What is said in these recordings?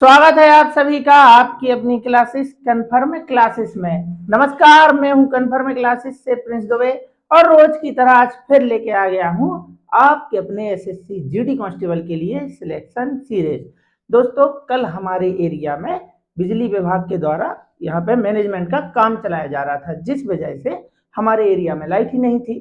स्वागत है आप सभी का आपकी अपनी क्लासेस कन्फर्म क्लासेस में। नमस्कार, मैं हूं कन्फर्म क्लासेस से प्रिंस दुबे और रोज की तरह आज फिर लेके आ गया हूं आपके अपने एसएससी जीडी कांस्टेबल के लिए सिलेक्शन सीरीज। दोस्तों, कल हमारे एरिया में बिजली विभाग के द्वारा यहाँ पे मैनेजमेंट का काम चलाया जा रहा था, जिस वजह से हमारे एरिया में लाइट ही नहीं थी।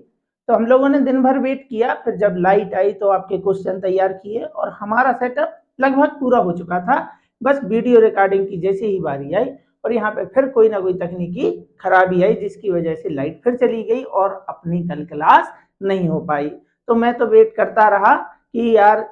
तो हम लोगों ने दिन भर वेट किया, फिर जब लाइट आई तो आपके क्वेश्चन तैयार किए और हमारा सेटअप लगभग पूरा हो चुका था। बस वीडियो रिकॉर्डिंग की जैसे ही बारी आई और यहाँ पे फिर कोई ना कोई तकनीकी खराबी आई, जिसकी वजह से लाइट फिर चली गई और अपनी कल क्लास नहीं हो पाई। तो मैं तो वेट करता रहा कि यार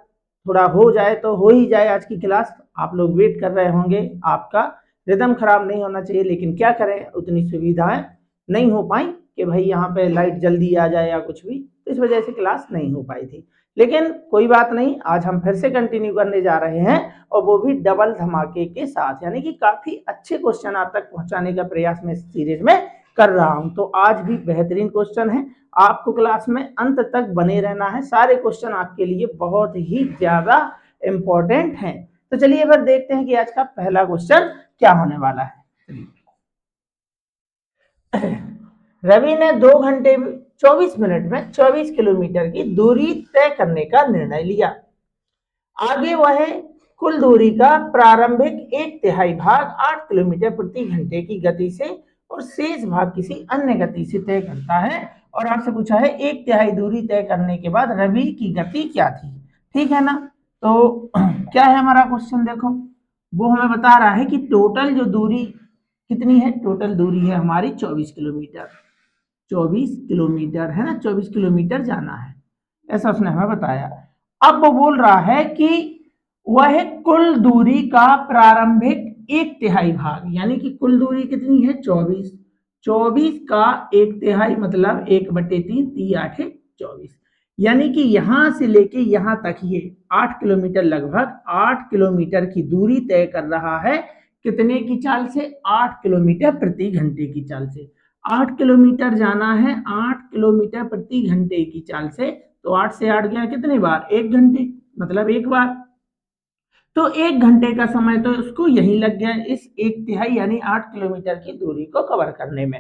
थोड़ा हो जाए तो हो ही जाए आज की क्लास। आप लोग वेट कर रहे होंगे, आपका रिदम खराब नहीं होना चाहिए, लेकिन क्या करें, उतनी सुविधाएं नहीं हो पाई कि भाई यहाँ पे लाइट जल्दी आ जाए या कुछ भी, तो इस वजह से क्लास नहीं हो पाई थी। लेकिन कोई बात नहीं, आज हम फिर से कंटिन्यू करने जा रहे हैं और वो भी डबल धमाके के साथ, यानी कि काफी अच्छे क्वेश्चन आप तक पहुंचाने का प्रयास मैं इस सीरीज में कर रहा हूं। तो आज भी बेहतरीन क्वेश्चन है, आपको क्लास में अंत तक बने रहना है। सारे क्वेश्चन आपके लिए बहुत ही ज्यादा इंपॉर्टेंट हैं। तो चलिए फिर देखते हैं कि आज का पहला क्वेश्चन क्या होने वाला है। रवि ने 2 घंटे 24 मिनट में 24 किलोमीटर की दूरी तय करने का निर्णय लिया। आगे वह कुल दूरी का प्रारंभिक 1/3 भाग 8 किलोमीटर प्रति घंटे की गति से और शेष भाग किसी अन्य गति से तय करता है। और आपसे पूछा है 1/3 दूरी तय करने के बाद रवि की गति क्या थी। ठीक है ना। तो क्या है हमारा क्वेश्चन, देखो वो हमें बता रहा है कि टोटल जो दूरी कितनी है, टोटल दूरी है हमारी 24 किलोमीटर। 24 किलोमीटर है ना, 24 किलोमीटर जाना है, ऐसा उसने हमें बताया। अब वो बोल रहा है कि वह कुल दूरी का प्रारंभिक 1/3 भाग, यानी कि कुल दूरी कितनी है 24, 24 का 1/3 मतलब 1/3, 3 8 24, यानी कि यहां से लेके यहां तक ये 8 किलोमीटर, लगभग 8 किलोमीटर की दूरी तय कर रहा है। कितने की चाल से, 8 किलोमीटर प्रति घंटे की चाल से। 8 किलोमीटर जाना है 8 किलोमीटर प्रति घंटे की चाल से, तो 8 से 8 गया कितने बार, 1 घंटे, मतलब एक बार। तो 1 घंटे का समय तो उसको यही लग गया इस 1/3 यानी 8 किलोमीटर की दूरी को कवर करने में।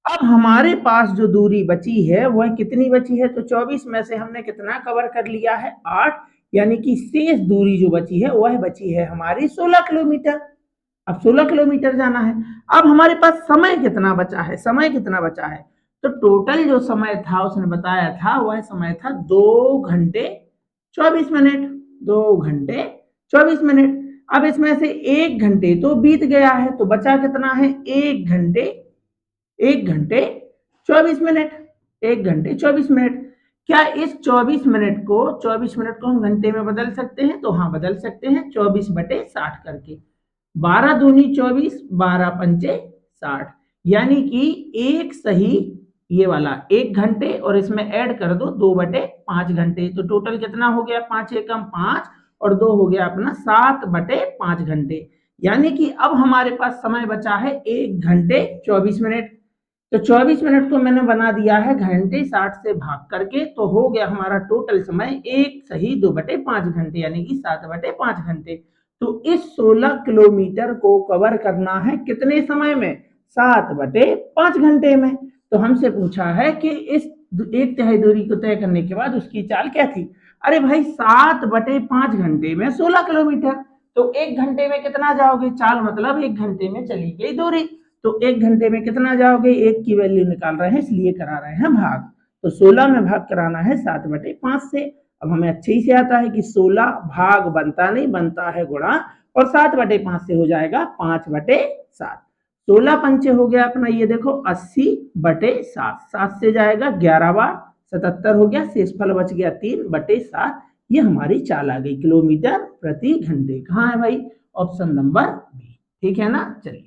अब हमारे पास जो दूरी बची है वह कितनी बची है, तो 24 में से हमने कितना कवर कर लिया है, 8, यानी कि शेष दूरी जो बची है वह बची है हमारी 16 किलोमीटर। अब 16 किलोमीटर जाना है। अब हमारे पास समय कितना बचा है, समय कितना बचा है, तो टोटल जो समय था उसने बताया था वह समय था 2 घंटे 24 मिनट। 2 घंटे 24 मिनट। अब इसमें से 1 घंटे तो बीत गया है, तो बचा कितना है, 1 घंटे 24 मिनट। 1 घंटे 24 मिनट। क्या इस 24 मिनट को हम घंटे में बदल सकते हैं, तो हाँ बदल सकते हैं, 24/60 करके। 12 दूनी 24, 12 पंचे 60, यानी कि एक सही ये वाला 1 घंटे और इसमें ऐड कर दो 2/5 घंटे, तो टोटल कितना हो गया, 5 एकम 5 और 2 हो गया अपना 7/5 घंटे। यानी कि अब हमारे पास समय बचा है 1 घंटे 24 मिनट। तो 24 मिनट को मैंने बना दिया है घंटे 60 से भाग करके, तो हो गया हमारा टोटल समय 1 सही 2/5 घंटे, यानी कि 7/5 घंटे। तो इस 16 किलोमीटर को कवर करना है कितने समय में, 7/5 घंटे में। तो हमसे पूछा है कि इस 1/3 दूरी को तय करने के बाद उसकी चाल क्या थी। अरे भाई 7/5 घंटे में 16 किलोमीटर, तो 1 घंटे में कितना जाओगे, चाल मतलब 1 घंटे में चली गई दूरी। तो 1 घंटे में कितना जाओगे, 1 की वैल्यू निकाल रहे हैं इसलिए करा रहे हैं भाग। तो 16 में भाग कराना है 7/5 से। अब हमें अच्छे ही से आता है कि 16 भाग बनता नहीं, बनता है गुणा, और 7/5 से हो जाएगा 5/7। 16 पंचे हो गया अपना ये देखो 80/7, 7 से जाएगा 11 बार, 77 हो गया, शेषफल बच गया 3/7। ये हमारी चाल आ गई किलोमीटर प्रति घंटे। कहाँ है भाई, ऑप्शन नंबर बी। ठीक है ना। चलिए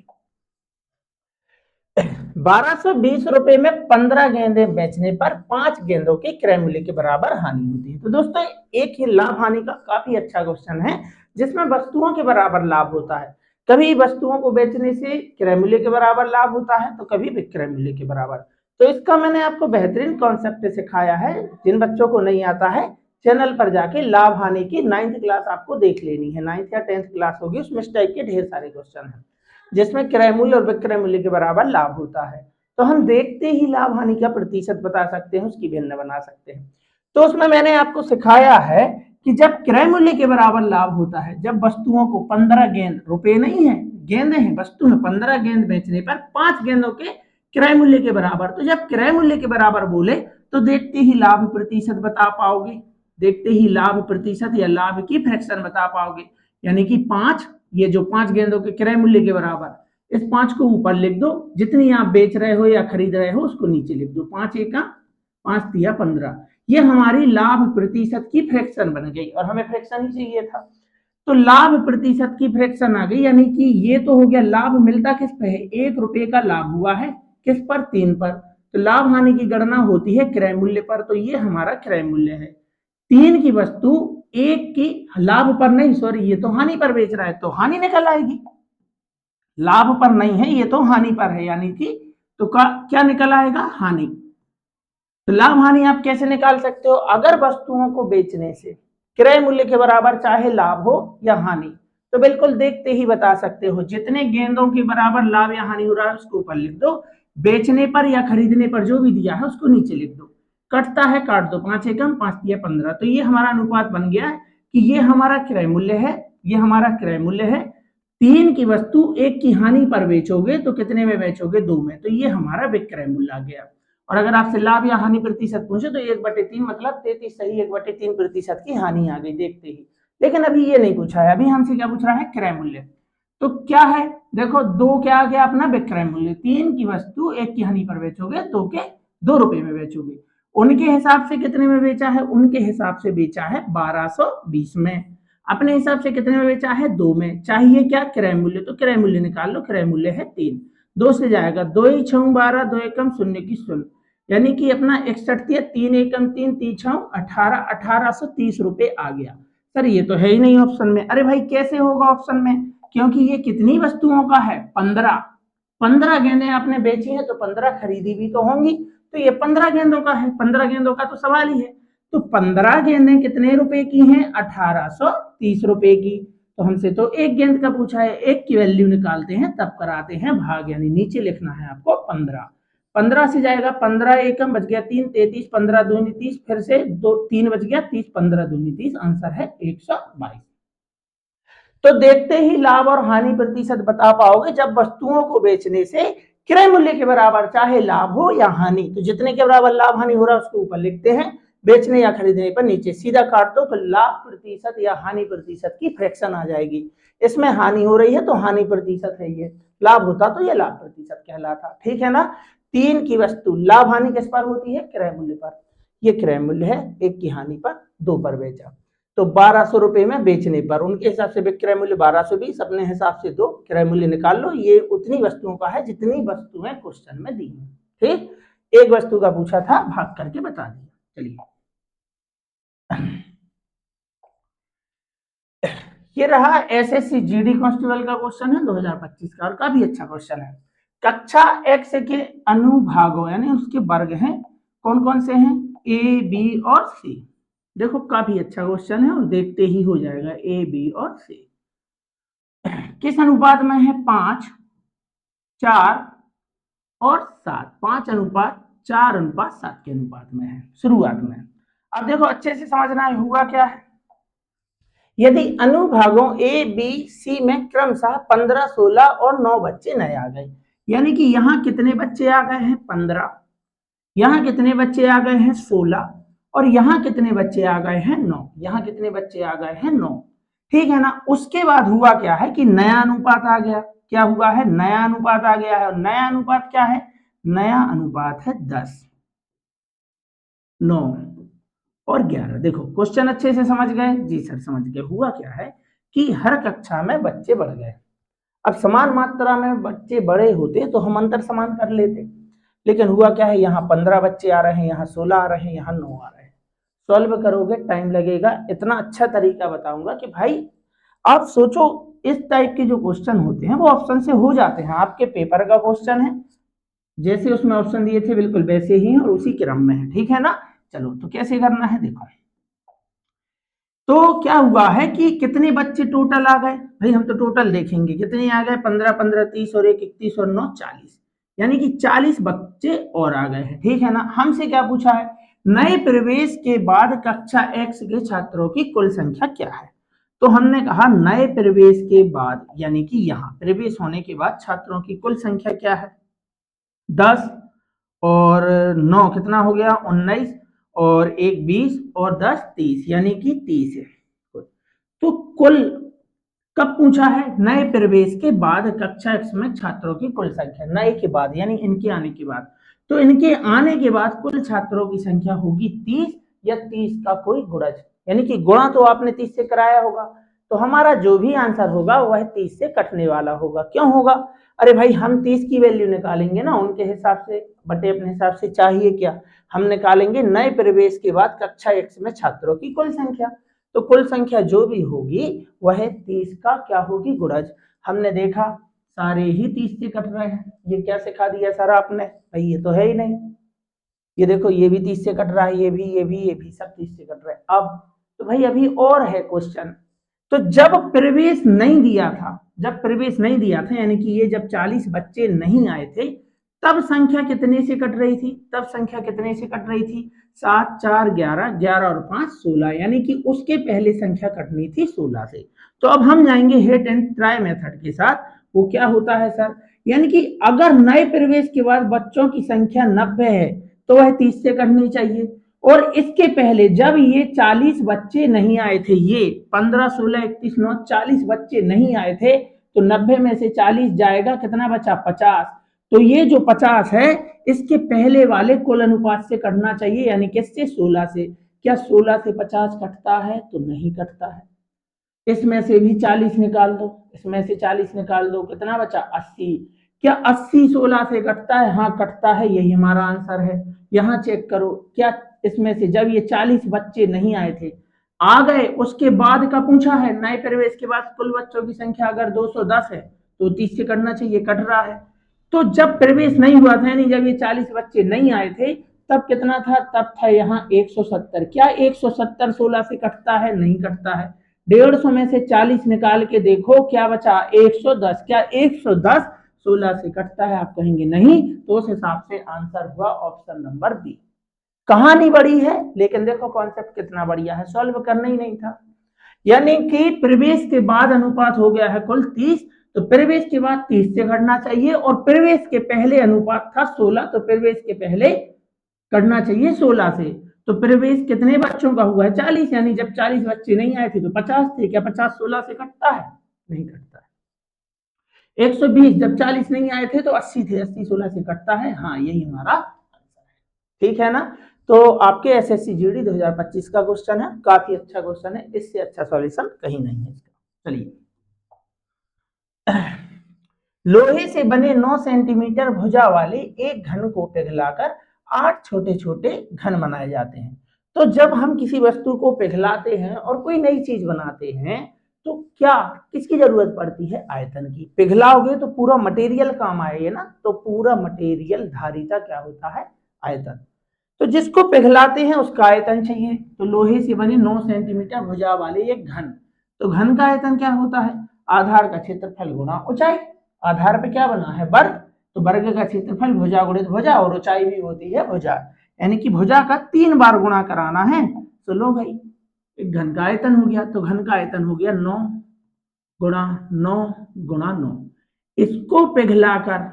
1220 रुपए में 15 गेंदें बेचने पर 5 गेंदों के क्रय मूल्य के बराबर हानि होती है। तो दोस्तों एक ही लाभ हानि का काफी अच्छा क्वेश्चन है, जिसमें वस्तुओं के बराबर लाभ होता है। कभी वस्तुओं को बेचने से क्रय मूल्य के बराबर लाभ होता है, तो कभी विक्रय मूल्य के बराबर। तो इसका मैंने आपको बेहतरीन कॉन्सेप्ट सिखाया है, जिन बच्चों को नहीं आता है चैनल पर जाके लाभ हानि की 9th क्लास आपको देख लेनी है, 9th या 10th क्लास होगी, उसमें इस टाइप के ढेर सारे क्वेश्चन हैं जिसमें क्रय मूल्य और विक्रय मूल्य के बराबर लाभ होता है। तो हम देखते ही लाभ हानि का प्रतिशत बता सकते हैं, उसकी भिन्न बना सकते हैं। तो उसमें मैंने आपको सिखाया है कि जब क्रय मूल्य के बराबर लाभ होता है, जब वस्तुओं को 15 गेंद, रुपए नहीं है, गेंदे हैं, वस्तु में 15 गेंद बेचने पर 5 गेंदों के क्रय मूल्य के बराबर। तो जब क्रय मूल्य के बराबर बोले तो देखते ही लाभ प्रतिशत बता पाओगे, देखते ही लाभ प्रतिशत या लाभ की फ्रैक्शन बता पाओगे। यानी कि 5, ये जो 5 गेंदों के क्रय मूल्य के बराबर, इस 5 को ऊपर लिख दो, जितनी आप बेच रहे हो या खरीद रहे हो उसको नीचे लिख दो। 5 एका 5 तिया 15, ये हमारी लाभ प्रतिशत की फ्रैक्शन बन गई, और हमें फ्रैक्शन ही चाहिए था। तो लाभ प्रतिशत की फ्रैक्शन आ गई, यानी कि ये तो हो गया लाभ मिलता किस पे है, 1 रुपए का लाभ हुआ है किस पर, 3 पर। तो लाभ हानि की गणना होती है क्रय मूल्य पर, तो ये हमारा क्रय मूल्य है। 3 की वस्तु 1 की लाभ पर नहीं, सॉरी ये तो हानि पर बेच रहा है, तो हानि निकल आएगी, लाभ पर नहीं है, ये तो हानि पर है, यानी कि तो क्या निकल आएगा, हानि। तो लाभ हानि आप कैसे निकाल सकते हो, अगर वस्तुओं को बेचने से क्रय मूल्य के बराबर चाहे लाभ हो या हानि, तो बिल्कुल देखते ही बता सकते हो, जितने गेंदों के बराबर लाभ या हानि हो रहा है उसको ऊपर लिख दो, बेचने पर या खरीदने पर जो भी दिया है उसको नीचे लिख दो, कटता है काट दो, 5 एकम 5 तिया 15। तो ये हमारा अनुपात बन गया कि ये हमारा क्रय मूल्य है, ये हमारा क्रय मूल्य है। 3 की वस्तु 1 की हानि पर बेचोगे तो कितने में बेचोगे, 2 में, तो ये हमारा विक्रय मूल्य आ गया। और अगर आपसे लाभ या हानि प्रतिशत पूछे तो 1/3 मतलब 33 सही 1/3% की हानि आ गई देखते ही। लेकिन अभी ये नहीं पूछा है, अभी हमसे क्या पूछ रहा है, क्रय मूल्य। तो क्या है, देखो 2 क्या आ गया अपना विक्रय मूल्य, 3 की वस्तु 1 की हानि पर बेचोगे, 2 के 2 रुपए में बेचोगे। उनके हिसाब से कितने में बेचा है, उनके हिसाब से बेचा है 1220 में, अपने हिसाब से कितने में बेचा है, 2 में। चाहिए क्या, क्रय मूल्य, तो क्रय मूल्य निकाल लो, क्रय मूल्य है 3, 2 से जाएगा, 2 ही 6 12, 2 एकम 0 की 0, यानी कि अपना 61 3 एकम 3 3 18 1830 रुपए आ गया। सर ये तो है ही नहीं ऑप्शन में, अरे भाई कैसे होगा ऑप्शन में, क्योंकि ये कितनी वस्तुओं का है, 15 गेंदें आपने बेची है तो 15 खरीदी भी तो होंगी, तो ये 15 गेंदों का है, 15 गेंदों का तो सवाल ही है। तो 15 गेंदें कितने रुपए की हैं, 1830 रुपए की। तो हमसे तो एक गेंद का पूछा है, एक की वैल्यू निकालते हैं तब कराते हैं भाग, यानी नीचे लिखना है आपको 15, 15 से जाएगा, 15 एकम बच गया 3 33, 15 दूनी 30, फिर से 2 3 बच गया 30, 15 दूनी 30, आंसर है 122। तो देखते ही लाभ और हानि प्रतिशत बता पाओगे जब वस्तुओं को बेचने से क्रय मूल्य के बराबर चाहे लाभ हो या हानि, तो जितने के बराबर लाभ हानि हो रहा है उसको ऊपर लिखते हैं, बेचने या खरीदने पर नीचे, सीधा काट दो तो लाभ प्रतिशत या हानि प्रतिशत की फ्रैक्शन आ जाएगी। इसमें हानि हो रही है तो हानि प्रतिशत है, ये लाभ होता तो ये लाभ प्रतिशत कहलाता, ठीक है ना। 3 की वस्तु लाभ हानि किस पर होती है, क्रय मूल्य पर, ये क्रय मूल्य है, 1 की हानि पर 2 पर बेचा, तो 1200 रुपए में बेचने पर, उनके हिसाब से विक्रय मूल्य 1220, अपने हिसाब से 2 क्रय मूल्य निकाल लो, ये उतनी वस्तुओं का है जितनी वस्तुएं क्वेश्चन में दी है, ठीक। एक वस्तु का पूछा था, भाग करके बता दिया। चलिए ये रहा एसएससी जीडी कांस्टेबल का क्वेश्चन है 2025 का, और काफी अच्छा क्वेश्चन है। कक्षा एक्स के अनुभागों यानी उसके वर्ग हैं, कौन कौन से हैं, ए बी और सी। देखो काफी अच्छा क्वेश्चन है और देखते ही हो जाएगा, ए बी और सी किस अनुपात में है, 5 4 और 7, 5:4:7 के अनुपात में है शुरुआत में। अब देखो अच्छे से समझना है हुआ क्या है, यदि अनुभागों ए बी सी में क्रमशः 15 16 और 9 बच्चे नए आ गए, यानी कि यहाँ कितने बच्चे आ गए हैं, 15, यहाँ कितने बच्चे आ गए हैं, 16, और यहाँ कितने बच्चे आ गए हैं, 9, यहाँ कितने बच्चे आ गए हैं, 9, ठीक है ना। उसके बाद हुआ क्या है कि नया अनुपात आ गया, क्या हुआ है, नया अनुपात आ गया है, और नया अनुपात क्या है, नया अनुपात है 10 9 और 11। देखो क्वेश्चन अच्छे से समझ गए, जी सर समझ गए। हुआ क्या है कि हर कक्षा में बच्चे बढ़ गए, अब समान मात्रा में बच्चे बड़े होते तो हम अंतर समान कर लेते, लेकिन हुआ क्या है, यहाँ 15 बच्चे आ रहे हैं, यहाँ 16 आ रहे हैं, यहाँ 9 आ रहे हैं। सॉल्व करोगे टाइम लगेगा, इतना अच्छा तरीका बताऊंगा कि भाई आप सोचो, इस टाइप के जो क्वेश्चन होते हैं वो ऑप्शन से हो जाते हैं, आपके पेपर का क्वेश्चन है, जैसे उसमें ऑप्शन दिए थे बिल्कुल वैसे ही और उसी क्रम में है, ठीक है ना। चलो तो कैसे करना है देखो, तो क्या हुआ है कि कितने बच्चे टोटल आ गए भाई, हम तो टोटल देखेंगे कितने आ गए, 15 15 30 और 1 31 और 9 40, यानी कि 40 बच्चे और आ गए हैं। ठीक है ना। हमसे क्या पूछा है, नए प्रवेश के बाद कक्षा एक्स के छात्रों की कुल संख्या क्या है। तो हमने कहा नए प्रवेश के बाद यानी कि यहाँ प्रवेश होने के बाद छात्रों की कुल संख्या क्या है, 10 और 9 कितना हो गया 19 और 1 20 और 10 30 यानी कि 30 है। तो कुल कब पूछा है, नए प्रवेश के बाद कक्षा एक्स में छात्रों की कुल संख्या, नए के बाद यानी इनके आने के बाद। तो इनके आने के बाद कुल छात्रों की संख्या होगी 30 या 30 का कोई गुणज, यानी कि गुणा तो आपने 30 से कराया होगा। तो हमारा जो भी आंसर होगा वह 30 से कटने वाला होगा। क्यों होगा, अरे भाई हम 30 की वैल्यू निकालेंगे ना उनके हिसाब से बटे अपने हिसाब से, चाहिए क्या, हम निकालेंगे नए प्रवेश के बाद कक्षा एक्स में छात्रों की कुल संख्या। तो कुल संख्या जो भी होगी वह 30 का क्या होगी गुणज। हमने देखा सारे ही 30 से कट रहे हैं, ये क्या सिखा दिया सर आपने, भाई ये तो है ही नहीं। ये देखो ये भी 30 से कट रहा है, ये भी सब 30 से कट रहे हैं। अब तो भाई अभी और है क्वेश्चन। तो जब प्रवेश नहीं दिया था, जब प्रवेश नहीं दिया था यानी कि ये जब 40 बच्चे नहीं आए थे, तब संख्या कितने से कट रही थी, तब संख्या कितने से कट रही थी, 7 4 11 11 और 5 16, यानी कि उसके पहले संख्या कटनी थी 16 से। तो अब हम जाएंगे हिट एंड ट्राई मेथड के साथ। वो क्या होता है सर, यानी कि अगर नए प्रवेश के बाद बच्चों की संख्या 90 है तो वह 30 से कटनी चाहिए, और इसके पहले जब ये 40 बच्चे नहीं आए थे, ये 15 16 31 9 40 बच्चे नहीं आए थे, तो 90 में से 40 जाएगा, कितना बचा 50। तो ये जो 50 है इसके पहले वाले कुल अनुपात से कटना चाहिए, यानी किससे 16 से। क्या 16 से 50 कटता है, तो नहीं कटता है। इसमें से भी 40 निकाल दो, इसमें से 40 निकाल दो, कितना बचा 80। क्या 80 16 से कटता है, हाँ कटता है, यही हमारा आंसर है। यहाँ चेक करो, क्या इसमें से जब ये 40 बच्चे नहीं आए थे, आ गए, उसके बाद का पूछा है नए प्रवेश के बाद कुल बच्चों की संख्या अगर 210 है तो 30 से कटना चाहिए, कट रहा है। तो जब प्रवेश नहीं हुआ था यानी जब ये 40 बच्चे नहीं आए थे, तब कितना था, तब था यहाँ 170। क्या 170 16 से कटता है, नहीं कटता है। 150 में से 40 निकाल के देखो क्या बचा 110। क्या 110 16 से कटता है, आप कहेंगे नहीं, तो उस हिसाब से आंसर हुआ ऑप्शन नंबर बी। कहानी बड़ी है लेकिन देखो कॉन्सेप्ट कितना बढ़िया है, सॉल्व करना ही नहीं था। यानी कि प्रवेश के बाद अनुपात हो गया है कुल 30, तो प्रवेश के बाद 30 से घटना चाहिए, और प्रवेश के पहले अनुपात था 16, तो प्रवेश के पहले करना चाहिए 16 से। तो प्रवेश कितने बच्चों का हुआ है 40, यानी जब 40 बच्चे नहीं आए थे तो 50 थे। क्या 50 16 से कटता है, नहीं कटता है। 120 जब 40 नहीं आए थे तो 80 थे, 80 16 से कटता है, हाँ यही हमारा आंसर है। ठीक है ना। तो आपके एसएससी जीडी 2025 का क्वेश्चन है, काफी अच्छा क्वेश्चन है, इससे अच्छा सॉल्यूशन कहीं नहीं है इसका। चलिए, लोहे से बने 9 सेंटीमीटर भुजा वाले एक घन को पिघलाकर 8 छोटे छोटे घन बनाए जाते हैं। तो जब हम किसी वस्तु को पिघलाते हैं और कोई नई चीज बनाते हैं, तो क्या किसकी जरूरत पड़ती है, आयतन की। पिघलाओगे तो पूरा मटेरियल काम आएगा ना, तो पूरा मटेरियल धारिता क्या होता है, आयतन। तो जिसको पिघलाते हैं उसका आयतन चाहिए। तो लोहे से बने 9 सेंटीमीटर भुजा वाले एक घन, तो घन का आयतन क्या होता है, आधार का क्षेत्रफल गुणा ऊंचाई। आधार पे क्या बना है, वर्ग, तो वर्ग का क्षेत्रफल भुजा गुणित भुजा, और ऊंचाई भी होती है भुजा, यानी कि भुजा का 3 बार गुणा कराना है। तो लो भाई, एक घन का आयतन हो गया, तो घन का आयतन हो गया 9 गुणा 9 गुणा 9। इसको पिघलाकर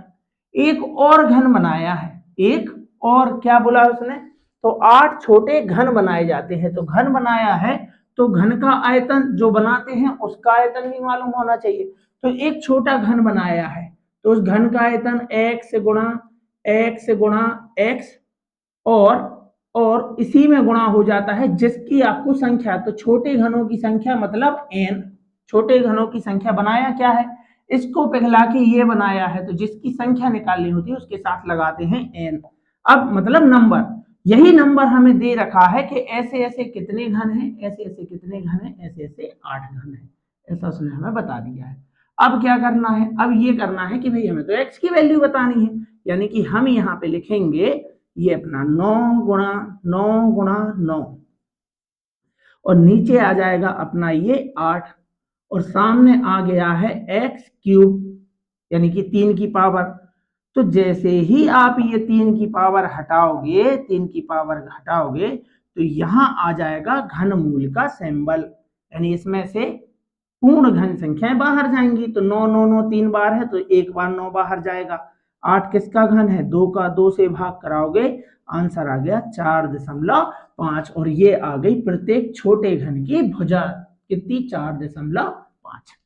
एक और घन बनाया है, एक और क्या बोला उसने, तो 8 छोटे घन बनाए जाते हैं। तो घन बनाया है तो घन का आयतन जो बनाते हैं उसका आयतन भी मालूम होना चाहिए। तो एक छोटा घन बनाया है तो उस घन का आयतन x गुणा x, और इसी में गुणा हो जाता है जिसकी आपको संख्या, तो छोटे घनों की संख्या मतलब n, छोटे घनों की संख्या बनाया क्या है, इसको पिघला के ये बनाया है, तो जिसकी संख्या निकालनी होती है उसके साथ लगाते हैं n। अब मतलब नंबर, यही नंबर हमें दे रखा है कि ऐसे ऐसे कितने घन हैं, ऐसे ऐसे कितने घन हैं, ऐसे ऐसे 8 घन हैं, ऐसा उसने हमें बता दिया है। अब क्या करना है, अब ये करना है कि भाई हमें तो x की वैल्यू बतानी है, यानी कि हम यहाँ पे लिखेंगे ये अपना 9 गुणा 9 गुणा 9, और नीचे आ जाएगा अपना ये 8 और सामने आ गया है x क्यूब यानी कि 3 की पावर। तो जैसे ही आप ये 3 की पावर हटाओगे तो यहां आ जाएगा घनमूल का सिंबल, यानी इसमें से पूर्ण घन संख्याएं बाहर जाएंगी। तो 9 9 9 3 बार है तो एक बार 9 बाहर जाएगा। 8 किसका घन है? 2 का, 2 से भाग कराओगे आंसर आ गया 4.5 और ये आ गई प्रत्येक छोटे घन की भुजा कितनी? 4.5।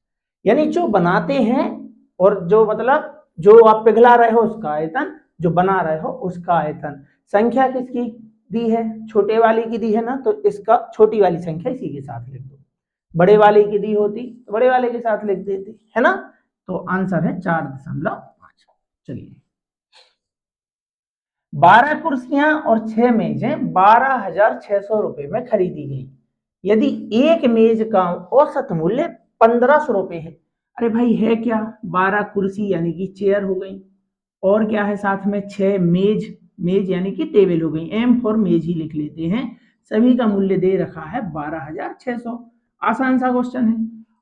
यानी जो बनाते हैं और जो मतलब जो आप पिघला रहे हो उसका आयतन, जो बना रहे हो उसका आयतन। संख्या किसकी दी है? छोटे वाली की दी है ना, तो इसका छोटी वाली संख्या इसी के साथ लिख दो। बड़े वाले की दी होती तो बड़े वाले के साथ लिख देती है ना। तो आंसर है 4.5। चलिए, 12 कुर्सियां और 6 मेजें 12,600 रुपए में खरीदी गई। यदि एक मेज का औसत मूल्य 1,500 रुपए है। अरे भाई है क्या? 12 कुर्सी यानी कि चेयर हो गई, और क्या है साथ में? 6 मेज, मेज यानी कि टेबल हो गई। एम फॉर मेज ही लिख लेते हैं। सभी का मूल्य दे रखा है 12,600। आसान सा क्वेश्चन है।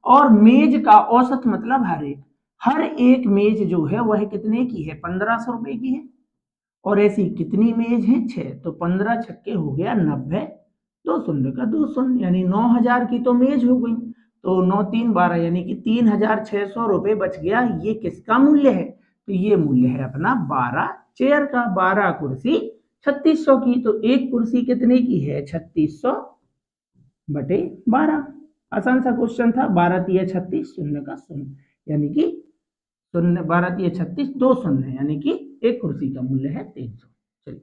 और मेज का औसत मतलब हर एक मेज जो है वह कितने की है? 1,500 रुपए की है। और ऐसी कितनी मेज है? 6। तो 15 छक्के हो गया 90, 2 शून्य का 2 शून्य, यानी 9,000 की तो मेज हो गई। तो 9 3 12 यानी कि 3,600 रुपए बच गया। ये किसका मूल्य है? तो ये मूल्य है अपना 12 चेयर का। 12 कुर्सी 3600 की, तो एक कुर्सी कितने की है? 3600 बटे 12। आसान सा क्वेश्चन था। 12 तिया 36, शून्य का शून्य, यानी कि शून्य, 12 तिया 36, 2 शून्य, यानी कि एक कुर्सी का मूल्य है 300। चलिए,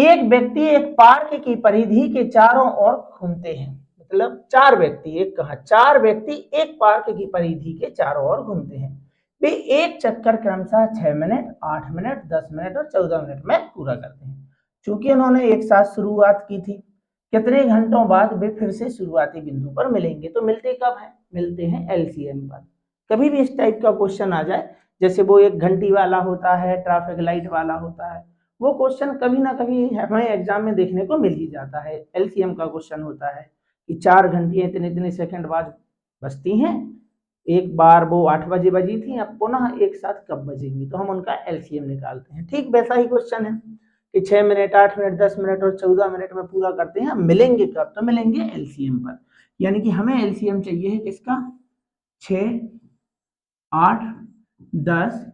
एक व्यक्ति एक पार्क की परिधि के चारों ओर घूमते हैं। मतलब 4 व्यक्ति, एक कहा 4 व्यक्ति एक पार्क की परिधि के चारों ओर घूमते हैं। वे एक चक्कर क्रमशः 6 मिनट, 8 मिनट, 10 मिनट और 14 मिनट में पूरा करते हैं। चूंकि उन्होंने एक साथ शुरुआत की थी, कितने घंटों बाद वे फिर से शुरुआती बिंदु पर मिलेंगे? तो मिलते कब है? मिलते हैं एलसीएम पर। कभी भी इस टाइप का क्वेश्चन आ जाए, जैसे वो 1 घंटी वाला होता है, ट्रैफिक लाइट वाला होता है, वो क्वेश्चन कभी ना कभी हमें एग्जाम में देखने को मिल ही जाता है। एलसीएम का क्वेश्चन होता है कि 4 घंटियां इतने इतने सेकंड बाद बजती हैं। एक बार वो 8 बजे बजी थी, अब पुनः एक साथ कब बजेंगी? तो हम उनका एलसीएम निकालते हैं। ठीक वैसा ही क्वेश्चन है कि 6 मिनट, 8 मिनट, 10 मिनट और 14 मिनट में पूरा करते हैं। मिलेंगे कब? तो मिलेंगे एलसीएम पर। यानी कि हमें एलसीएम चाहिए है किसका? 6, 8, 10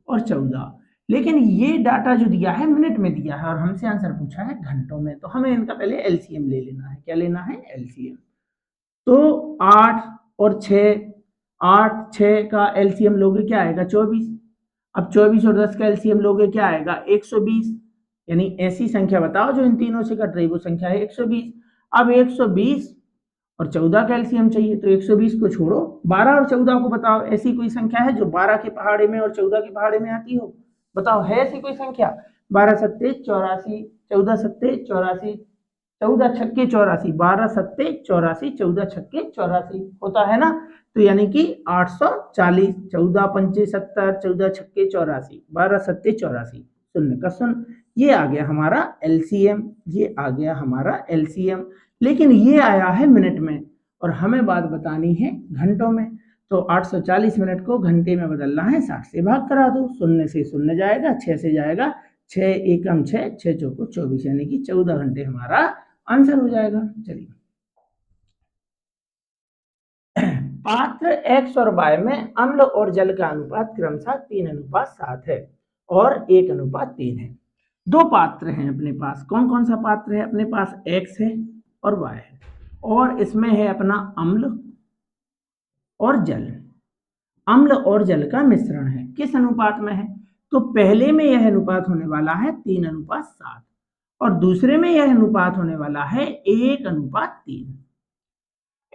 और 14। लेकिन ये डाटा जो दिया है मिनट में दिया है और हमसे आंसर पूछा है घंटों में, तो हमें इनका पहले एलसीएम ले लेना है। क्या लेना है? एलसीएम। तो 8 और 6, 8 6 का एलसीएम लोगे क्या आएगा? 24। अब 24 और 10 का एलसीएम लोगे क्या आएगा? 120। यानी ऐसी संख्या बताओ जो इन तीनों से कट रही, वो संख्या है 120। अब 120 और 14 का एलसीएम चाहिए, तो 120 को छोड़ो, 12 और 14 को बताओ। ऐसी कोई संख्या है जो 12 के पहाड़े में और 14 के पहाड़े में आती हो? बताओ, है ऐसी कोई संख्या? 12 सत्ते 84, 14 सत्ते 84, 14 छक्के 84, 12 सत्ते 84, 14 छक्के 84 होता है ना। तो यानी कि 840, 14 पंचे 70, 14 छक्के 84, 12 सत्ते 84, शून्य का शून्य। ये आ गया हमारा एलसीएम, ये आ गया हमारा एलसीएम। लेकिन ये आया है मिनट में और हमें बात बतानी है घंटों में। तो 840 मिनट को घंटे में बदलना है, 60 से भाग करा दो। शून्य से शून्य जाएगा, 6 से जाएगा, 6 एकम 6, 6 चौको 24, यानी कि 14 घंटे हमारा आंसर हो जाएगा। चलिए, पात्र x और y में अम्ल और जल का अनुपात क्रमशः 3:7 है और 1:3 है। दो पात्र हैं अपने पास। कौन कौन सा पात्र है अपने पास? x है और y है, और इसमें है अपना अम्ल और जल। अम्ल और जल का मिश्रण है। किस अनुपात में है? तो पहले में यह अनुपात होने वाला है 3:7 और दूसरे में यह अनुपात होने वाला है 1:3।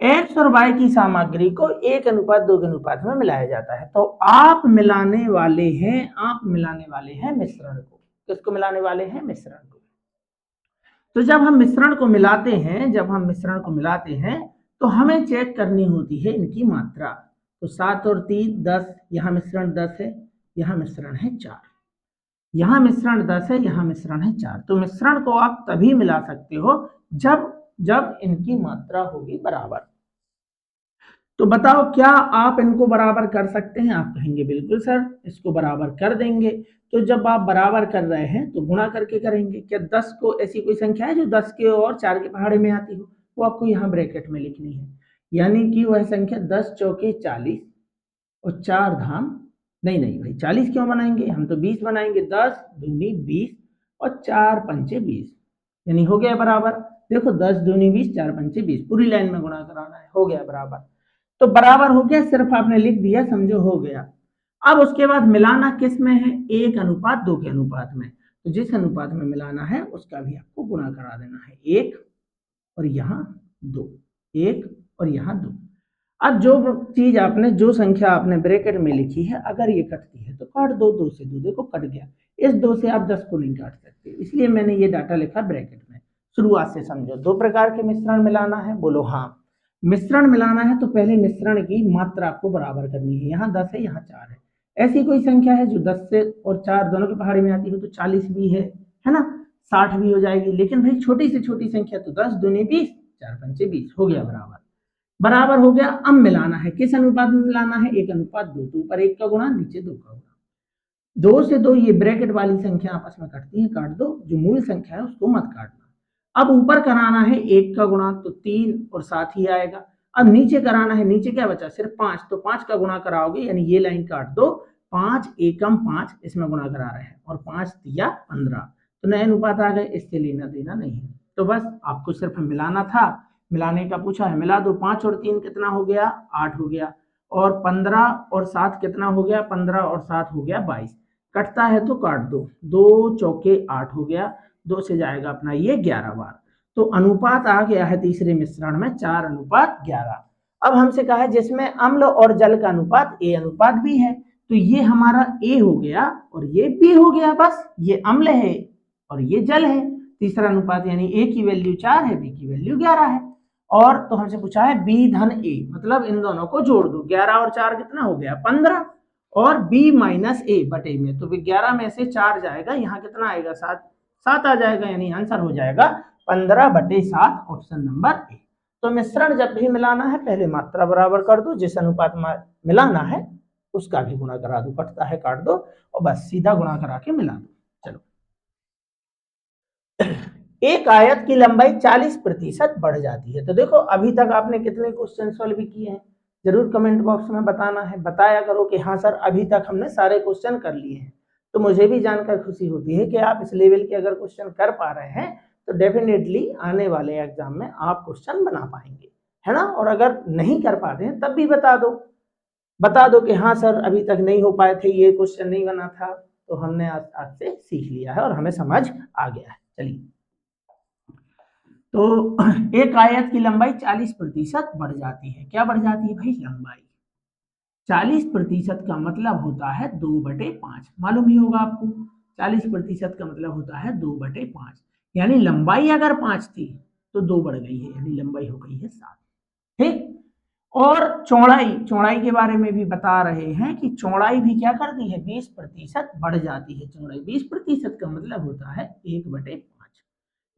एक्स और वाई की सामग्री को 1:2 के अनुपात में मिलाया जाता है। तो आप मिलाने वाले हैं मिश्रण को। किसको मिलाने वाले हैं? मिश्रण को। तो जब हम मिश्रण को मिलाते हैं तो हमें चेक करनी होती है इनकी मात्रा। तो 7 और 3 10, यहाँ मिश्रण 10 है, यहाँ मिश्रण है 4, यहाँ मिश्रण 10 है, यहाँ मिश्रण है 4। तो मिश्रण को आप तभी मिला सकते हो जब जब इनकी मात्रा होगी बराबर। तो बताओ क्या आप इनको बराबर कर सकते हैं? आप कहेंगे बिल्कुल सर इसको बराबर कर देंगे। तो जब आप बराबर कर रहे हैं तो गुणा करके करेंगे। क्या 10 को ऐसी कोई संख्या है जो 10 के और 4 के पहाड़े में आती हो? वो आपको यहाँ ब्रैकेट में लिखनी है। यानी कि वह संख्या 10 चौके 40 और 4 धाम नहीं नहीं भाई 40 क्यों बनाएंगे, हम तो 20 बनाएंगे। 10 दूनी 20 और 4 पंचे 20, यानी हो गया बराबर। देखो 10 दूनी 20 4 पंचे 20, पूरी लाइन में गुणा कराना है, हो गया बराबर। तो बराबर हो गया, सिर्फ आपने लिख दिया, समझो हो गया। अब उसके बाद मिलाना किस में है? 1:2 के अनुपात में। तो जिस अनुपात में मिलाना है उसका भी आपको गुणा करा देना है। 1 और यहाँ 2, 1 और यहाँ 2। अब जो चीज आपने, जो संख्या आपने ब्रैकेट में लिखी है, अगर ये कटती है तो काट दो। 2 से 2 देखो कट गया। इस 2 से आप 10 को नहीं काट सकते, इसलिए मैंने ये डाटा लिखा ब्रैकेट में। शुरुआत से समझो। 2 प्रकार के मिश्रण मिलाना है, बोलो हाँ। मिश्रण मिलाना है तो पहले मिश्रण की मात्रा आपको बराबर करनी है। यहाँ 10 है, यहाँ 4 है। ऐसी कोई संख्या है जो 10 से और 4 दोनों के पहाड़ी में आती हो तो 40 भी है ना, 60 भी हो जाएगी। लेकिन भाई छोटी से छोटी संख्या तो 10 दूनी 20 4 पंचे 20, हो गया बराबर। बराबर हो गया। अब मिलाना है, किस अनुपात में मिलाना है? 1:2। तो ऊपर 1 का गुणा, नीचे 2 का गुणा। 2 से 2 ये ब्रैकेट वाली संख्या आपस में कटती है, काट दो। जो मूल संख्या है उसको मत काटना। अब ऊपर कराना है 1 का गुणा, तो 3 और 7 ही आएगा। अब नीचे कराना है, नीचे क्या बचा? सिर्फ 5, तो 5 का गुणा कराओगे, यानी ये लाइन काट दो। 5 एकम 5 इसमें गुणा करा रहे हैं, और 5 तिया 15, तो नए अनुपात आ गए, इससे लेना देना नहीं है। तो बस आपको सिर्फ मिलाना था, मिलाने का पूछा है, मिला दो। 5 और 3 कितना हो गया? 8 हो गया। और 15 और 7 कितना हो गया? 15 और 7 हो गया 22। कटता है तो काट दो। 2 चौके 8 हो गया, 2 से जाएगा अपना ये 11 बार। तो अनुपात आ गया है तीसरे मिश्रण में 4:11। अब हमसे कहा है जिसमें अम्ल और जल का अनुपात A B है, तो ये हमारा A हो गया और ये B हो गया। बस ये अम्ल है और ये जल है। तीसरा अनुपात यानी A की वैल्यू 4 है, B की वैल्यू 11 है। और तो हमसे पूछा है B धन A, मतलब इन दोनों को जोड़ दो। 11 और 4 कितना हो गया? 15। और B माइनस A बटे में, तो 11 में से 4 जाएगा, यहाँ कितना आएगा? 7, 7 आ जाएगा, यानी आंसर हो जाएगा 15/7, ऑप्शन नंबर ए। तो मिश्रण जब भी मिलाना है पहले मात्रा बराबर कर दो, जिस अनुपात में मिलाना है उसका भी गुणा करा दो। कटता है काट दो, और बस सीधा गुणा करा के मिला दो। चलो, एक आयत की लंबाई 40% बढ़ जाती है। तो देखो अभी तक आपने कितने क्वेश्चन सॉल्व किए हैं, जरूर कमेंट बॉक्स में बताना है। बताया करो कि हाँ सर अभी तक हमने सारे क्वेश्चन कर लिए हैं। तो मुझे भी जानकर खुशी होती है कि आप इस लेवल के अगर क्वेश्चन कर पा रहे हैं तो डेफिनेटली आने वाले एग्जाम में आप क्वेश्चन बना पाएंगे, है ना। और अगर नहीं कर पाते हैं तब भी बता दो कि हाँ सर अभी तक नहीं हो पाए थे, ये क्वेश्चन नहीं बना था, तो हमने आज से सीख लिया है और हमें समझ आ गया है। चलिए, तो एक आयत की लंबाई 40% बढ़ जाती है। क्या बढ़ जाती है भाई? लंबाई। 40% का मतलब होता है 2/5, मालूम ही होगा आपको। 40% का मतलब होता है 2/5, यानी लंबाई अगर 5 थी तो 2 बढ़ गई है, यानी लंबाई हो गई है 7। ठीक। और चौड़ाई के बारे में भी बता रहे हैं कि चौड़ाई भी क्या करती है? 20% बढ़ जाती है। चौड़ाई 20% का मतलब होता है 1/5,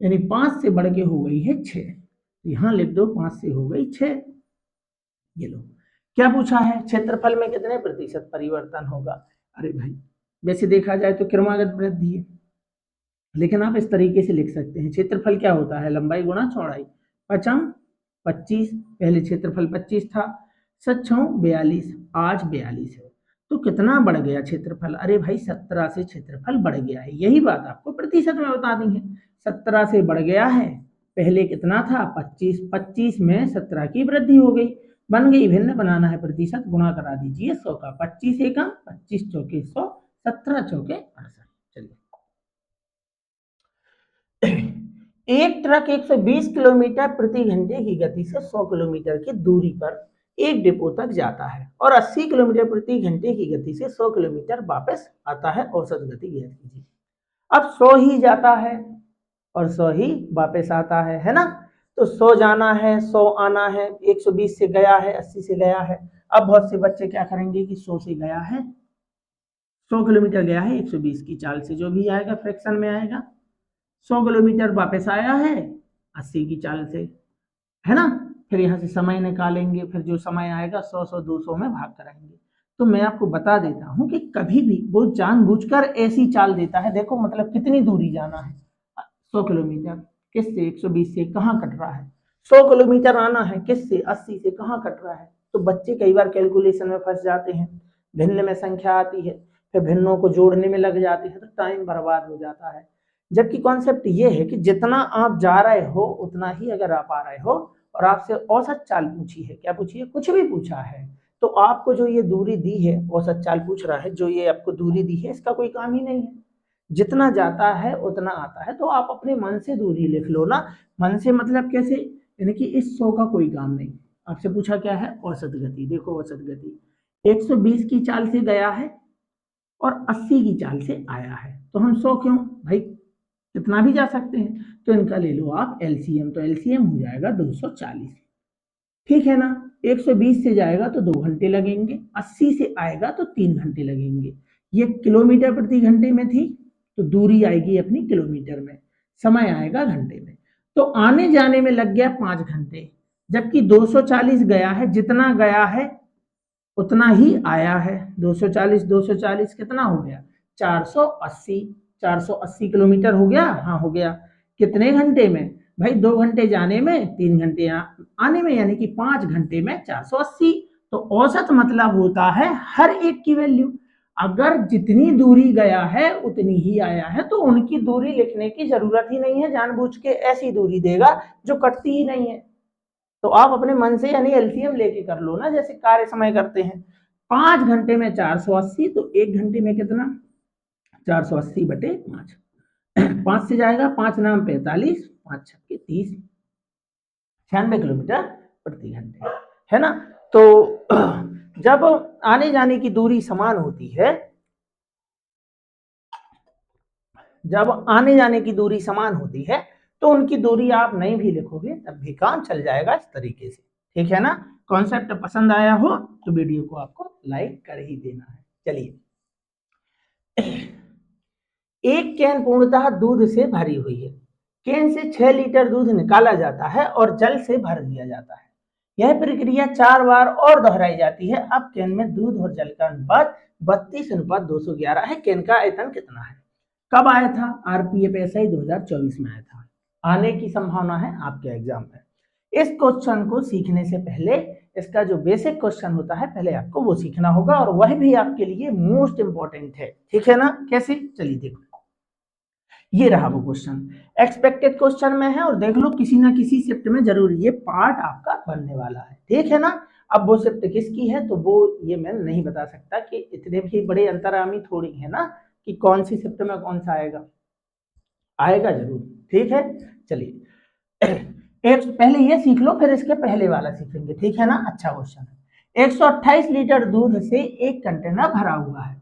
यानी 5 से बढ़ के हो गई है 6। यहां लिख दो 5 से हो गई 6। ये लो, क्या पूछा है? क्षेत्रफल में कितने प्रतिशत परिवर्तन होगा? अरे भाई वैसे देखा जाए तो क्रमागत वृद्धि है, लेकिन आप इस तरीके से लिख सकते हैं, क्षेत्रफल क्या होता है? लंबाई गुणा चौड़ाई। 5 25, पहले क्षेत्रफल 25 था, 7 42, आज 42 है। तो कितना बढ़ गया क्षेत्रफल? अरे भाई 17 से क्षेत्रफल बढ़ गया है। यही बात आपको प्रतिशत में बता दी है। 17 से बढ़ गया है, पहले कितना था? 25, 25 में 17 की वृद्धि हो गई, बन गई भिन्न। बनाना है प्रतिशत, गुणा करा दीजिए 100 का। 25 एकम, 25 चौके 100, 17 चौके 68। चलिए, एक ट्रक 120 किलोमीटर प्रति घंटे की गति से 100 किलोमीटर की दूरी पर एक डिपो तक जाता है और 80 किलोमीटर प्रति घंटे की गति से 100 किलोमीटर वापस आता है। औसत गति ज्ञात कीजिए। अब 100 ही जाता है और 100 ही वापस आता है ना। तो 100 जाना है, 100 आना है, 120 से गया है, 80 से गया है। अब बहुत से बच्चे क्या करेंगे कि 100 से गया है, 100 किलोमीटर गया है, 120 की चाल से जो भी आएगा फ्रैक्शन में आएगा। 100 किलोमीटर वापस आया है, 80 की चाल से, है ना। फिर यहाँ से समय निकालेंगे, फिर जो समय आएगा 100 200 में भाग कराएंगे। तो मैं आपको बता देता हूँ कि कभी भी वो जानबूझकर ऐसी चाल देता है। देखो मतलब कितनी दूरी जाना है, 100 किलोमीटर, किससे 120 से, कहाँ कट रहा है। 100 किलोमीटर आना है, किससे 80 से, कहाँ कट रहा है। तो बच्चे कई बार कैलकुलेशन में फंस जाते हैं, भिन्न में संख्या आती है, फिर भिन्नों को जोड़ने में लग जाते हैं, तो टाइम बर्बाद हो जाता है। जबकि कॉन्सेप्ट ये है कि जितना आप जा रहे हो उतना ही अगर आप आ रहे हो, और आपसे औसत चाल पूछी है, क्या पूछी है, कुछ भी पूछा है, तो आपको जो ये दूरी दी है, औसत चाल पूछ रहा है, जो ये आपको दूरी दी है, इसका कोई काम ही नहीं है। जितना जाता है उतना आता है। तो आप अपने मन से दूरी लिख लो ना। मन से मतलब कैसे, यानी कि इस 100 का कोई काम नहीं। आपसे पूछा क्या है, औसत गति। देखो औसत गति 120 की चाल से गया है और 80 की चाल से आया है, तो हम 100 क्यों भाई, कितना भी जा सकते हैं। तो इनका ले लो आप एलसीएम, तो एलसीएम हो जाएगा 240, ठीक है ना। 120 से जाएगा तो 2 घंटे लगेंगे, 80 से आएगा तो 3 घंटे लगेंगे। ये किलोमीटर प्रति घंटे में थी, तो दूरी आएगी अपनी किलोमीटर में, समय आएगा घंटे में। तो आने जाने में लग गया 5 घंटे, जबकि 240 गया है, जितना गया है उतना ही आया है। 240 240 कितना हो गया, 480, 480 किलोमीटर हो गया, हाँ हो गया। कितने घंटे में भाई, 2 घंटे जाने में, 3 घंटे आने में, यानी कि 5 घंटे में 480। तो औसत मतलब होता है हर एक की वैल्यू। अगर जितनी दूरी गया है उतनी ही आया है, तो उनकी दूरी लिखने की जरूरत ही नहीं है। जानबूझ के ऐसी दूरी देगा जो कटती ही नहीं है। तो आप अपने मन से यानी एलसीएम लेके कर लो ना, जैसे कार्य समय करते हैं। 5 घंटे में 480, तो 1 घंटे में कितना, 480 बटे 5, 5 से जाएगा, 5 नाम 45, 5 छक्के 30, 96 किलोमीटर प्रति घंटे, है ना। तो जब आने जाने की दूरी समान होती है, जब आने जाने की दूरी समान होती है, तो उनकी दूरी आप नहीं भी लिखोगे तब भी काम चल जाएगा इस तरीके से, ठीक है ना। कॉन्सेप्ट पसंद आया हो तो वीडियो को आपको लाइक कर ही देना है। चलिए, एक कैन पूर्णतः दूध से भरी हुई है। कैन से 6 लीटर दूध निकाला जाता है और जल से भर दिया जाता है। यह प्रक्रिया 4 बार और दोहराई जाती है। अब कैन में दूध और जल का अनुपात 32:211 है। कैन का आयतन कितना है। कब आया था, आरपीएफएसआई 2024 में आया था। आने की संभावना है आपके एग्जाम में। इस क्वेश्चन को सीखने से पहले इसका जो बेसिक क्वेश्चन होता है पहले आपको वो सीखना होगा, और वह भी आपके लिए मोस्ट इंपॉर्टेंट है, ठीक है ना। कैसे, चलिए देखो, ये रहा वो क्वेश्चन, एक्सपेक्टेड क्वेश्चन में है, और देख लो किसी ना किसी शिफ्ट में जरूर ये पार्ट आपका बनने वाला है, ठीक है ना। अब वो शिफ्ट किसकी है तो वो ये मैं नहीं बता सकता, कि इतने भी बड़े अंतरामी थोड़ी है ना कि कौन सी शिफ्ट में कौन सा आएगा, आएगा जरूर, ठीक है। चलिए, एक पहले ये सीख लो, फिर इसके पहले वाला सीखेंगे, ठीक है ना। अच्छा क्वेश्चन है, 128 लीटर दूध से एक कंटेनर भरा हुआ है,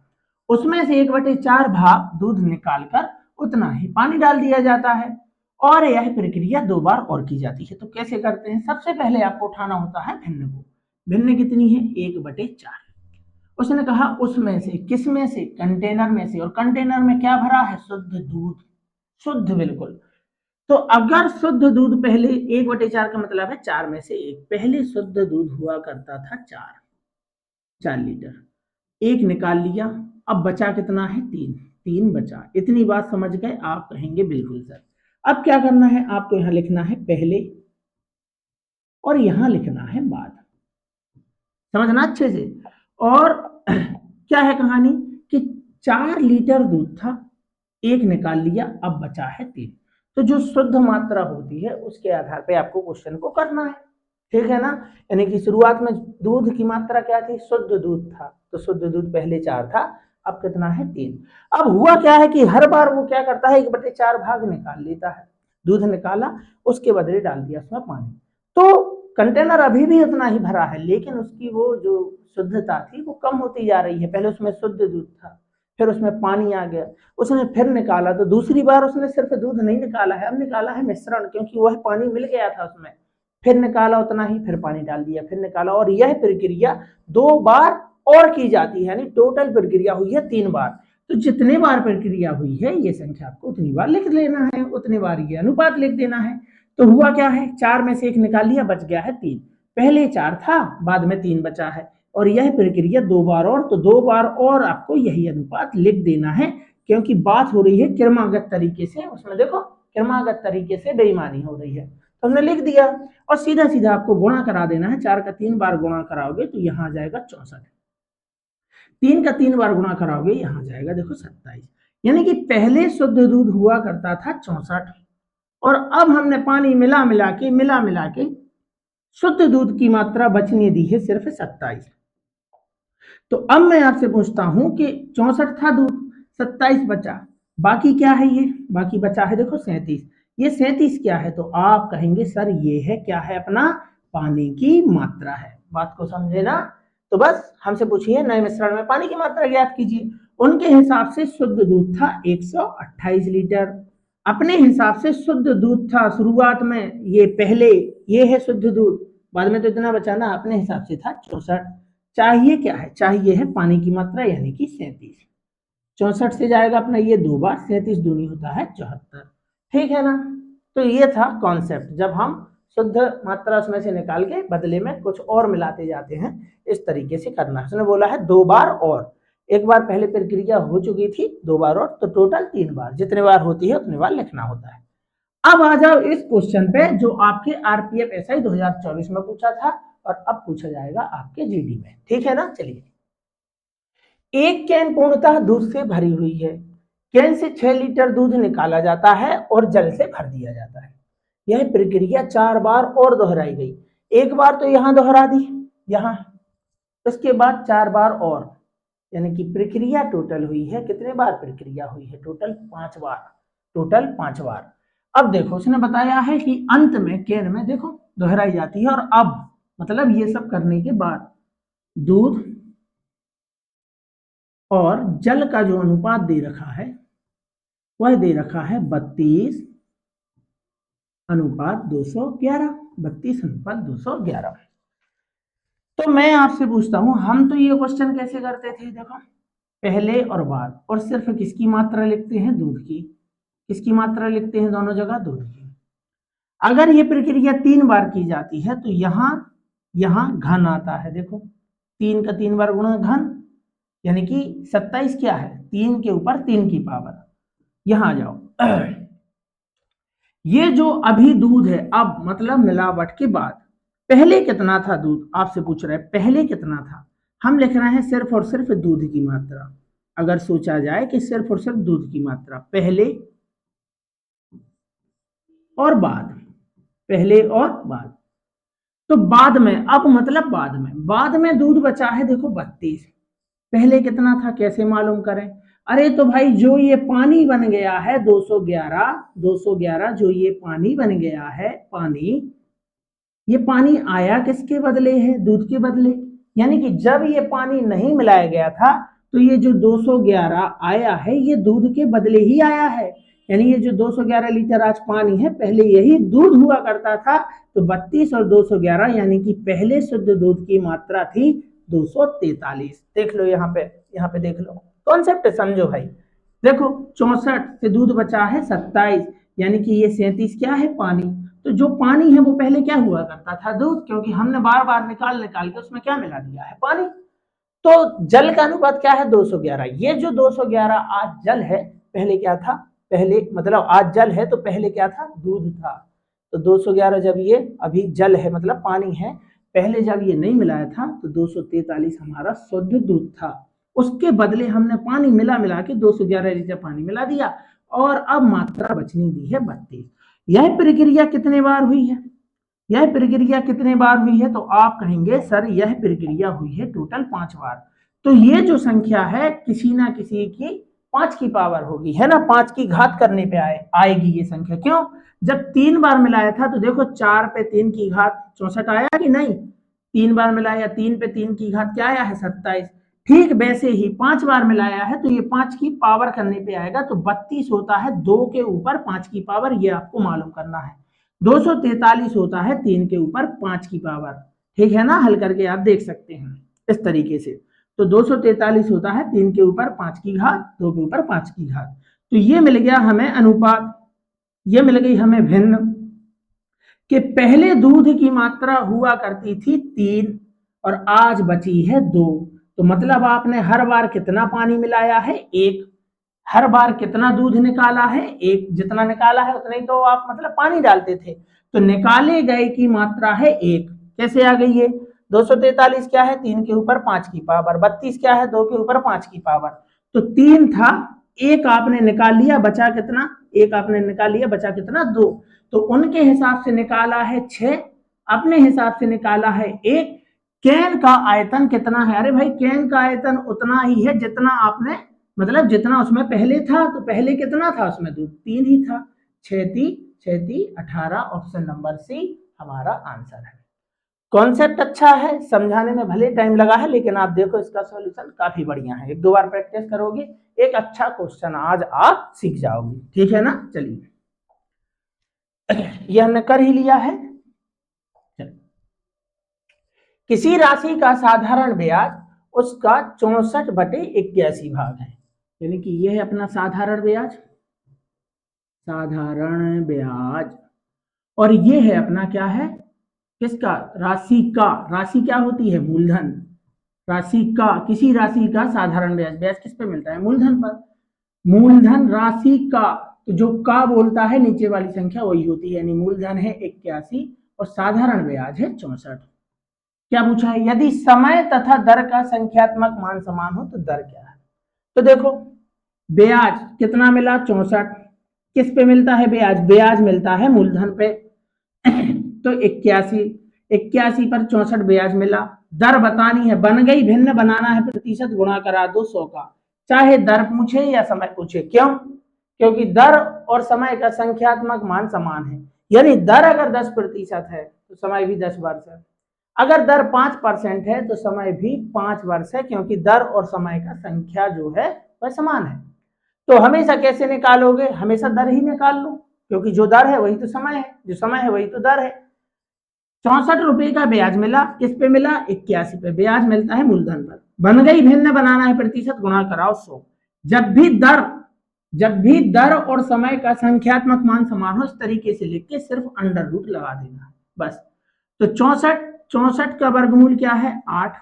उसमें से 1/4 भाग दूध निकालकर उतना ही पानी डाल दिया जाता है, और यह प्रक्रिया 2 बार और की जाती है। तो कैसे करते हैं, सबसे पहले आपको उठाना होता है भिन्न को। भिन्न कितनी है, 1/4। उसने कहा उसमें से, किसमें से, कंटेनर में से, और कंटेनर में क्या भरा है, शुद्ध दूध, शुद्ध बिल्कुल। तो अगर शुद्ध दूध पहले 1/4 का मतलब है 4 में से 1, पहले शुद्ध दूध हुआ करता था 4 लीटर, 1 निकाल लिया, अब बचा कितना है, 3 बचा। इतनी बात समझ गए, आप कहेंगे बिल्कुल सर। अब क्या करना है, आपको यहां लिखना है पहले और यहां लिखना है बाद, समझना अच्छे से। और क्या है कहानी कि 4 लीटर दूध था, 1 निकाल लिया, अब बचा है 3। तो जो शुद्ध मात्रा होती है उसके आधार पे आपको क्वेश्चन को करना है, ठीक है ना। यानी कि शुरुआत में दूध की मात्रा क्या थी, शुद्ध दूध था, तो शुद्ध दूध पहले 4 था, अब कितना है, 3। अब हुआ क्या है कि हर बार वो क्या करता है, 1/4 भाग निकाल लेता है, दूध निकाला, उसके बदले डाल दिया उसमें पानी, तो कंटेनर अभी भी उतना ही भरा है, लेकिन उसकी वो जो शुद्धता थी वो कम होती जा रही है। पहले उसमें शुद्ध दूध था, फिर उसमें पानी आ गया, उसने फिर निकाला, तो दूसरी बार उसने सिर्फ दूध नहीं निकाला है, अब निकाला है मिश्रण, क्योंकि वह पानी मिल गया था उसमें, फिर निकाला उतना ही, फिर पानी डाल दिया, फिर निकाला, और यह प्रक्रिया 2 बार और की जाती है, यानी टोटल प्रक्रिया हुई है 3 बार। तो जितने बार प्रक्रिया हुई है ये संख्या आपको उतनी बार लिख लेना है, उतनी बार ये अनुपात लिख देना है। तो हुआ क्या है, 4 में से 1 निकाल लिया, बच गया है 3। पहले 4 था, बाद में 3 बचा है, और यह प्रक्रिया 2 बार और, तो 2 बार और आपको यही अनुपात लिख देना है, क्योंकि बात हो रही है क्रमागत तरीके से, उसमें देखो क्रमागत तरीके से बेईमानी हो रही है, तो हमने लिख दिया। और सीधा सीधा आपको गुणा करा देना है, 4 का 3 बार गुणा कराओगे तो यहाँ आ जाएगा 64, 3 का 3 बार गुणा कराओगे यहाँ जाएगा देखो 27, यानी कि पहले शुद्ध दूध हुआ करता था 64, और अब हमने पानी मिला मिला के शुद्ध दूध की मात्रा बचने दी है सिर्फ 27। तो अब मैं आपसे पूछता हूं कि 64 था दूध, 27 बचा, बाकी क्या है, ये बाकी बचा है देखो 37। ये 37 क्या है, तो आप कहेंगे सर ये है क्या है, अपना पानी की मात्रा है। बात को समझे ना, तो बस हमसे पूछिए नए मिश्रण में पानी की मात्रा ज्ञात कीजिए। उनके हिसाब से शुद्ध दूध था 128 लीटर, अपने हिसाब से शुद्ध दूध था शुरुआत में, ये पहले ये है शुद्ध दूध, बाद में तो इतना बचा ना, अपने हिसाब से था 64। चाहिए क्या है, चाहिए है पानी की मात्रा यानी कि 37। 64 से जाएगा अपना ये 2 बार, 37 दूनी होता है 74, ठीक है ना। तो ये था कॉन्सेप्ट, जब हम शुद्ध मात्रा उसमें से निकाल के बदले में कुछ और मिलाते जाते हैं, इस तरीके से करना है। उसने बोला है 2 बार और, एक बार पहले प्रक्रिया हो चुकी थी, 2 बार और, तो टोटल 3 बार, जितने बार होती है उतने बार लिखना होता है। अब आ जाओ इस क्वेश्चन पे जो आपके आरपीएफ एसआई 2024 में पूछा था, और अब पूछा जाएगा आपके जीडी में, ठीक है ना। चलिए, एक कैन पूर्णतः दूध से भरी हुई है, कैन से 6 लीटर दूध निकाला जाता है और जल से भर दिया जाता है। यह प्रक्रिया 4 बार और दोहराई गई, एक बार तो यहां दोहरा दी, यहां, उसके बाद 4 बार और, यानी कि प्रक्रिया टोटल हुई है, कितने बार प्रक्रिया हुई है, टोटल 5 बार, टोटल 5 बार। अब देखो उसने बताया है कि अंत में कैन में देखो दोहराई जाती है, और अब मतलब ये सब करने के बाद दूध और जल का जो अनुपात दे रखा है वह दे रखा है 32 अनुपात 211, 32 अनुपात 211। तो मैं आपसे पूछता हूं, हम तो ये क्वेश्चन कैसे करते थे, देखो पहले और बाद, और सिर्फ किसकी मात्रा लिखते हैं, दूध की, किसकी मात्रा लिखते हैं दोनों जगह, दूध की। अगर ये प्रक्रिया 3 बार की जाती है तो यहां घन आता है, देखो 3 का 3 बार गुणा घन, यानी कि 27 क्या है, 3 के ऊपर 3 की पावर। यहां आ जाओ, ये जो अभी दूध है, अब मतलब मिलावट के बाद, पहले कितना था दूध, आपसे पूछ रहे हैं पहले कितना था, हम लिख रहे हैं सिर्फ और सिर्फ दूध की मात्रा। अगर सोचा जाए कि सिर्फ और सिर्फ दूध की मात्रा, पहले और बाद, पहले और बाद, तो बाद में, अब मतलब बाद में दूध बचा है देखो 32, पहले कितना था कैसे मालूम करें, अरे तो भाई जो ये पानी बन गया है 211 जो ये पानी बन गया है, पानी, ये पानी आया किसके बदले है, दूध के बदले, यानी कि जब ये पानी नहीं मिलाया गया था तो ये जो 211 आया है ये दूध के बदले ही आया है, यानी ये जो 211 लीटर आज पानी है पहले यही दूध हुआ करता था, तो 32 और 211 यानी कि पहले शुद्ध दूध की मात्रा थी 243। देख लो यहाँ पे देख लो, कॉन्सेप्ट समझो भाई। देखो 64 से दूध बचा है 27, यानी कि ये 37 क्या है, पानी। तो जो पानी है वो पहले क्या हुआ करता था, दूध, क्योंकि हमने बार बार निकाल के उसमें क्या मिला दिया है, पानी। तो जल का अनुपात क्या है, 211। ये जो 211 आज जल है, पहले क्या था, पहले मतलब आज जल है तो पहले क्या था, दूध था। तो 211 जब ये अभी जल है मतलब पानी है, पहले जब ये नहीं मिलाया था तो 243 हमारा शुद्ध दूध था, उसके बदले हमने पानी मिला के 211 लीटर पानी मिला दिया, और अब मात्रा बचनी दी है 32। यह प्रक्रिया कितने बार हुई है, यह प्रक्रिया कितने बार हुई है, तो आप कहेंगे सर यह प्रक्रिया हुई है टोटल 5 बार। तो ये जो संख्या है किसी ना किसी की 5 की पावर होगी, है ना, 5 की घात करने पे आएगी ये संख्या। क्यों, जब 3 बार मिलाया था तो देखो 4 पे 3 की घात 64 आया कि नहीं, 3 बार मिलाया, 3 पे 3 की घात क्या आया है, 27। ठीक वैसे ही 5 बार मिलाया है तो ये 5 की पावर करने पे आएगा, तो 32 होता है 2 के ऊपर 5 की पावर, ये आपको मालूम करना है। 243 होता है 3 के ऊपर 5 की पावर, ठीक है ना, हल करके आप देख सकते हैं इस तरीके से। तो 243 होता है 3 के ऊपर 5 की घात, 2 के ऊपर 5 की घात। तो ये मिल गया हमें अनुपात, ये मिल गई हमें भिन्न, कि पहले दूध की मात्रा हुआ करती थी 3 और आज बची है 2, तो मतलब आपने हर बार कितना पानी मिलाया है? 1। हर बार कितना दूध निकाला है? 1। जितना निकाला है उतना ही तो आप मतलब पानी डालते थे, तो निकाले गए की मात्रा है 1। कैसे आ गई है? 243 क्या है? 3 के ऊपर 5 की पावर। 32 क्या है? 2 के ऊपर 5 की पावर। तो 3 था, 1 आपने निकाल लिया, बचा कितना? 1 आपने निकाल लिया, बचा कितना? 2। तो उनके हिसाब से निकाला है 6, अपने हिसाब से निकाला है 1। कैन का आयतन कितना है? अरे भाई कैन का आयतन उतना ही है जितना आपने मतलब जितना उसमें पहले था। तो पहले कितना था उसमें दूध? 3 ही था। 18 ऑप्शन नंबर सी हमारा आंसर है। कॉन्सेप्ट अच्छा है, समझाने में भले टाइम लगा है, लेकिन आप देखो इसका सॉल्यूशन काफी बढ़िया है। 1-2 बार प्रैक्टिस करोगे, एक अच्छा क्वेश्चन आज आप सीख जाओगे। ठीक है ना? चलिए, ये हमने कर ही लिया है। किसी राशि का साधारण ब्याज उसका 64/81 भाग है, यानी कि यह है अपना साधारण ब्याज, साधारण ब्याज। और ये है अपना क्या है? किसका? राशि का। राशि क्या होती है? मूलधन। राशि का, किसी राशि का साधारण ब्याज। ब्याज किस पे मिलता है? मूलधन पर। मूलधन राशि का, तो जो का बोलता है नीचे वाली संख्या वही होती है, यानी मूलधन है 81 और साधारण ब्याज है 64। क्या पूछा है? यदि समय तथा दर का संख्यात्मक मान समान हो तो दर क्या है? तो देखो, ब्याज कितना मिला? 64। किस पे मिलता है ब्याज? ब्याज मिलता है मूलधन पे। तो 81, 81 पर 64 ब्याज मिला। दर बतानी है, बन गई भिन्न, बनाना है प्रतिशत, गुणा करा दो 100 का। चाहे दर पूछे या समय पूछे। क्यों? क्योंकि दर और समय का संख्यात्मक मान समान है, यानी दर अगर 10% है तो समय भी 10 वर्ष है। अगर दर 5% है तो समय भी 5 वर्ष है, क्योंकि दर और समय का संख्या जो है वह समान है। तो हमेशा कैसे निकालोगे? हमेशा दर ही निकाल लो, क्योंकि जो दर है वही तो समय है, जो समय है वही तो दर है। 64 रुपए का ब्याज मिला, किस पे मिला? 81 पे। ब्याज मिलता है मूलधन पर। बन गई भिन्न, बनाना है प्रतिशत, गुणा कराओ 100। जब भी दर और समय का संख्यात्मक मान समान हो, इस तरीके से लिख के सिर्फ अंडर रूट लगा देना बस। तो 64 का वर्गमूल क्या है? 8।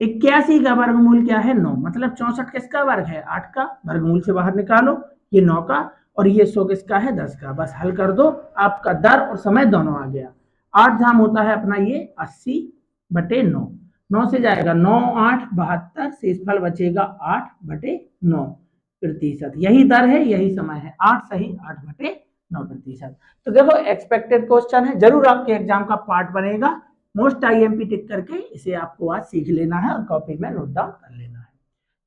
81 का वर्गमूल क्या है? 9। मतलब 64 किसका वर्ग है? 8 का। वर्गमूल से बाहर निकालो, ये 9 का, और ये 100 किसका है? 10 का। बस हल कर दो, आपका दर और समय दोनों आ गया। 8 धाम होता है अपना ये 80/9। 9 से जाएगा 9 8 72, शेषफल बचेगा 8/9 प्रतिशत। यही दर है, यही समय है। 8 सही, 8/9 प्रतिशत। तो देखो, एक्सपेक्टेड क्वेश्चन है, जरूर आपके एग्जाम का पार्ट बनेगा। मोस्ट आईएमपी टिक करके इसे आपको आज सीख लेना है और कॉपी में नोट डाउन कर लेना है।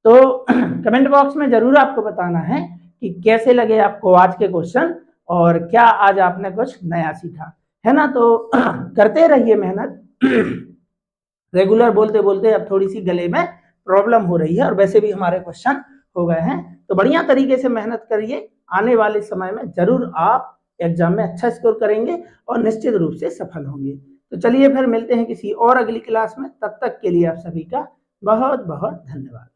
तो कमेंट बॉक्स में जरूर आपको बताना है कि कैसे लगे आपको आज के क्वेश्चन, और क्या आज आपने कुछ नया सीखा है ना। तो करते रहिए मेहनत। रेगुलर बोलते बोलते अब थोड़ी सी गले में प्रॉब्लम हो रही है, और वैसे भी हमारे क्वेश्चन हो गए हैं। तो बढ़िया तरीके से मेहनत करिए, आने वाले समय में जरूर आप एग्जाम में अच्छा स्कोर करेंगे और निश्चित रूप से सफल होंगे। तो चलिए फिर मिलते हैं किसी और अगली क्लास में। तब तक के लिए आप सभी का बहुत बहुत धन्यवाद।